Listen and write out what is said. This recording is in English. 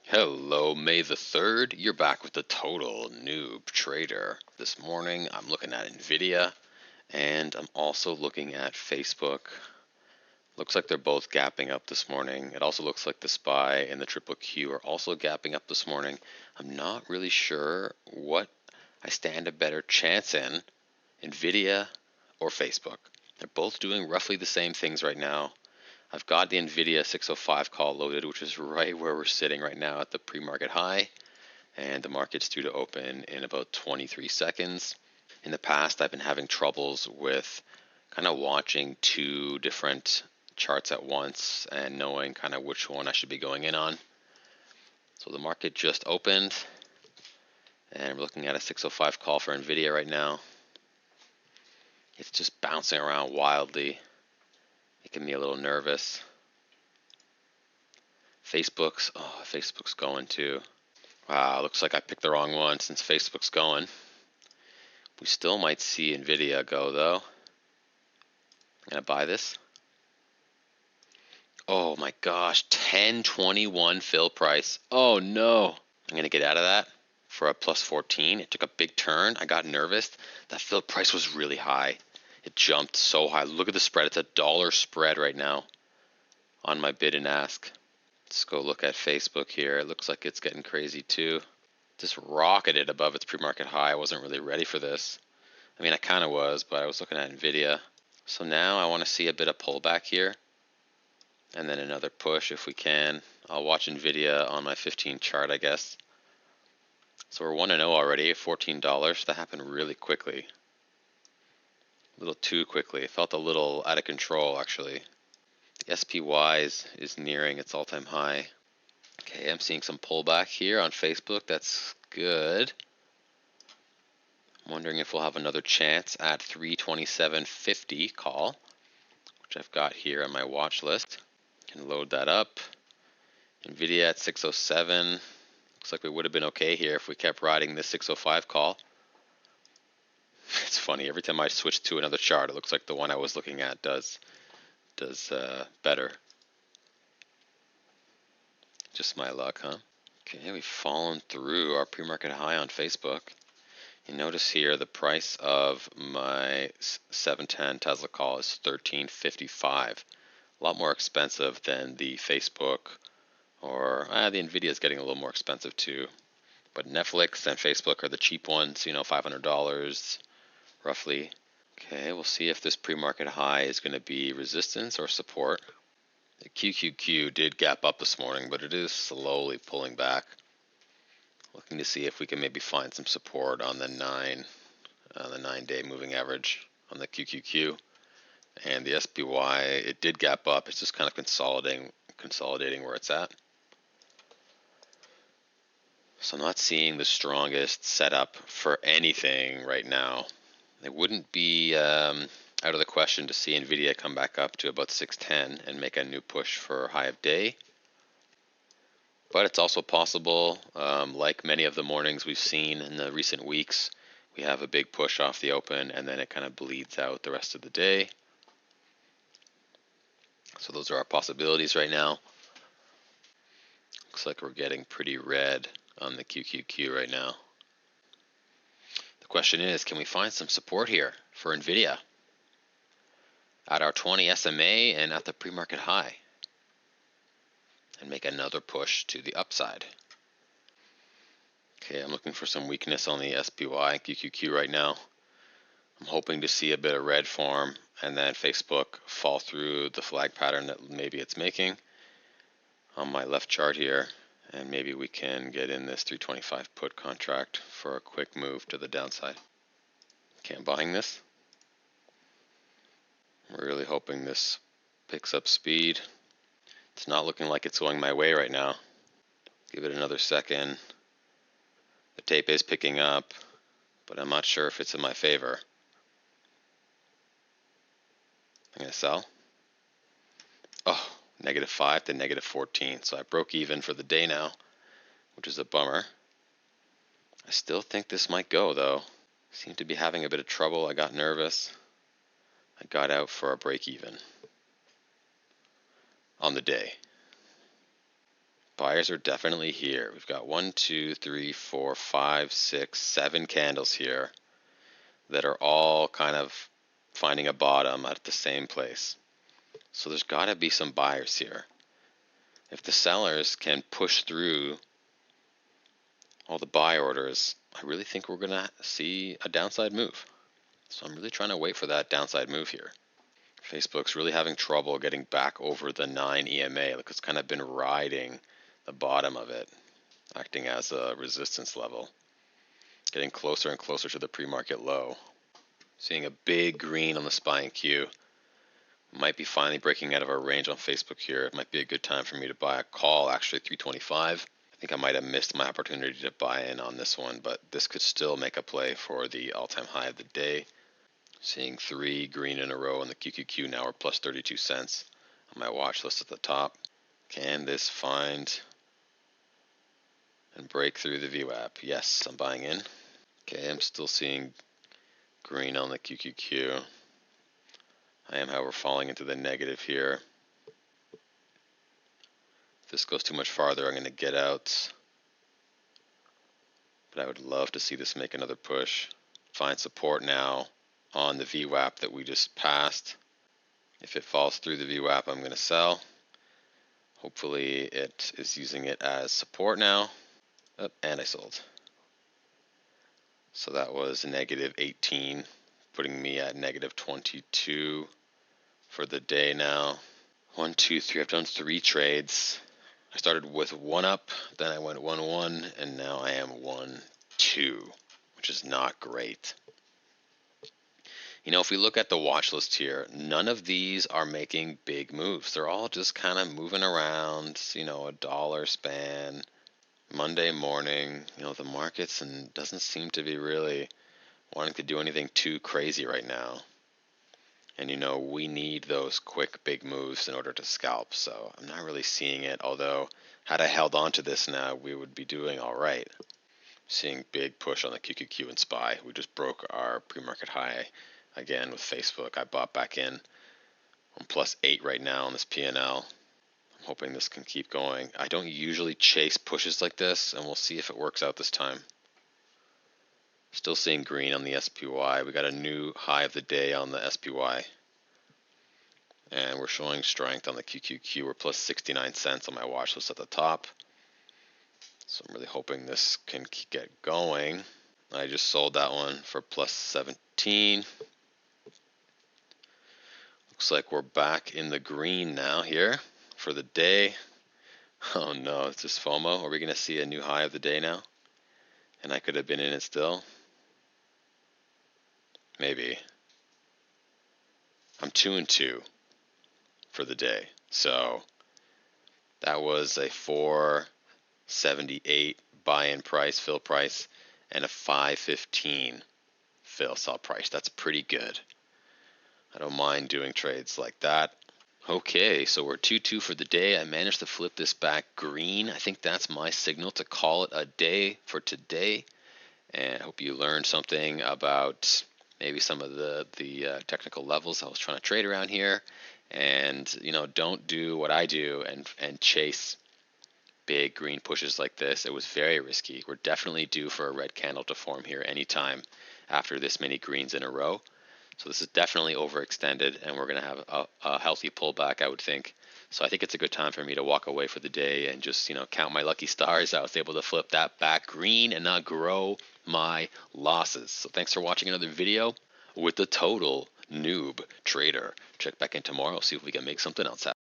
Hello, May the 3rd. You're back with the Total Newb Trader. This morning I'm looking at Nvidia and I'm also looking at Facebook. Looks like they're both gapping up this morning. It also looks like the SPY and the Triple Q are also gapping up this morning. I'm not really sure what I stand a better chance in, Nvidia or Facebook. They're both doing roughly the same things right now. I've got the Nvidia 605 call loaded, which is right where we're sitting right now at the pre-market high, and the market's due to open in about 23 seconds. In the past, I've been having troubles with kind of watching two different charts at once and knowing kind of which one I should be going in on. So the market just opened, and we're looking at a 605 call for Nvidia right now. It's just bouncing around wildly, making me a little nervous. Facebook's going too. Wow, looks like I picked the wrong one since Facebook's going. We still might see Nvidia go though. I'm gonna buy this. Oh my gosh, 1021 fill price. Oh no. I'm gonna get out of that for a plus 14. It took a big turn. I got nervous. That fill price was really high. It jumped so high. Look at the spread. It's $1 spread right now on my bid and ask. Let's go look at Facebook here. It looks like it's getting crazy too. Just rocketed above its pre-market high. I wasn't really ready for this. I mean, I kind of was, but I was looking at Nvidia. So now I want to see a bit of pullback here, and then another push if we can. I'll watch Nvidia on my 15 chart, I guess. So we're 1-0 already, $14. That happened really quickly. A little too quickly. It felt a little out of control, actually. The SPY is nearing its all-time high. Okay, I'm seeing some pullback here on Facebook. That's good. I'm wondering if we'll have another chance at 327.50 call, which I've got here on my watch list. Can load that up. Nvidia at 607. Looks like we would have been okay here if we kept riding this 605 call. It's funny, every time I switch to another chart, it looks like the one I was looking at does better. Just my luck, huh? Okay, we've fallen through our pre-market high on Facebook. You notice here the price of my 710 Tesla call is $13.55. A lot more expensive than the Facebook, or the Nvidia is getting a little more expensive too. But Netflix and Facebook are the cheap ones, $500 roughly. Okay, we'll see if this pre-market high is going to be resistance or support. The QQQ did gap up this morning, but it is slowly pulling back. Looking to see if we can maybe find some support on the 9-day moving average on the QQQ. And the SPY, it did gap up. It's just kind of consolidating where it's at. So I'm not seeing the strongest setup for anything right now. It wouldn't be out of the question to see Nvidia come back up to about 610 and make a new push for high of day. But it's also possible, like many of the mornings we've seen in the recent weeks, we have a big push off the open and then it kind of bleeds out the rest of the day. So those are our possibilities right now. Looks like we're getting pretty red on the QQQ right now. The question is, can we find some support here for Nvidia at our 20 SMA and at the pre-market high and make another push to the upside? Okay, I'm looking for some weakness on the SPY and QQQ right now. I'm hoping to see a bit of red form and then Facebook fall through the flag pattern that maybe it's making on my left chart here, and maybe we can get in this 325 put contract for a quick move to the downside. Okay, I'm buying this. I'm really hoping this picks up speed. It's not looking like it's going my way right now. Give it another second. The tape is picking up, but I'm not sure if it's in my favor. I'm going to sell. Oh, -5 to -14. So I broke even for the day now, which is a bummer. I still think this might go though. Seem to be having a bit of trouble. I got nervous. I got out for a break even on the day. Buyers are definitely here. We've got 1, 2, 3, 4, 5, 6, 7 candles here that are all kind of finding a bottom at the same place. So there's got to be some buyers here. If the sellers can push through all the buy orders, I really think we're going to see a downside move. So I'm really trying to wait for that downside move here. Facebook's really having trouble getting back over the 9 EMA. Like, it's kind of been riding the bottom of it, acting as a resistance level, getting closer and closer to the pre-market low. Seeing a big green on the SPY and Q. Might be finally breaking out of our range on Facebook here. It might be a good time for me to buy a call, actually 325. I think I might have missed my opportunity to buy in on this one, but this could still make a play for the all-time high of the day. Seeing 3 green in a row on the QQQ now, we're plus 32 cents on my watch list at the top. Can this find and break through the VWAP? Yes, I'm buying in. Okay, I'm still seeing green on the QQQ. I am, however, falling into the negative here. If this goes too much farther, I'm going to get out. But I would love to see this make another push. Find support now on the VWAP that we just passed. If it falls through the VWAP, I'm going to sell. Hopefully it is using it as support now. Oh, and I sold. So that was negative 18, putting me at negative 22 for the day now. 1, 2, 3. I've done 3 trades. I started with 1 up, then I went 1, 1, and now I am 1, 2, which is not great. You know, if we look at the watch list here, none of these are making big moves. They're all just kind of moving around, you know, a dollar span. Monday morning, you know, the markets and doesn't seem to be really wanting to do anything too crazy right now. And, you know, we need those quick big moves in order to scalp. So I'm not really seeing it, although had I held on to this now, we would be doing all right. Seeing big push on the QQQ and SPY. We just broke our pre-market high again with Facebook. I bought back in. I'm plus 8 right now on this P&L. I'm hoping this can keep going. I don't usually chase pushes like this, and we'll see if it works out this time. Still seeing green on the SPY. We got a new high of the day on the SPY. And we're showing strength on the QQQ. We're plus 69 cents on my watch list at the top. So I'm really hoping this can get going. I just sold that one for plus 17. Looks like we're back in the green now here for the day. Oh no, it's just FOMO. Are we going to see a new high of the day now? And I could have been in it still. Maybe. I'm 2 and 2 for the day. So that was a 478 buy-in price, fill price, and a 515 fill sell price. That's pretty good. I don't mind doing trades like that. Okay, so we're 2-2 for the day. I managed to flip this back green. I think that's my signal to call it a day for today. And I hope you learned something about maybe some of the technical levels I was trying to trade around here. And, you know, don't do what I do and chase big green pushes like this. It was very risky. We're definitely due for a red candle to form here anytime after this many greens in a row. So this is definitely overextended, and we're going to have a healthy pullback, I would think. So I think it's a good time for me to walk away for the day and just, you know, count my lucky stars. I was able to flip that back green and not grow my losses. So thanks for watching another video with the Total Newb Trader. Check back in tomorrow, see if we can make something else happen.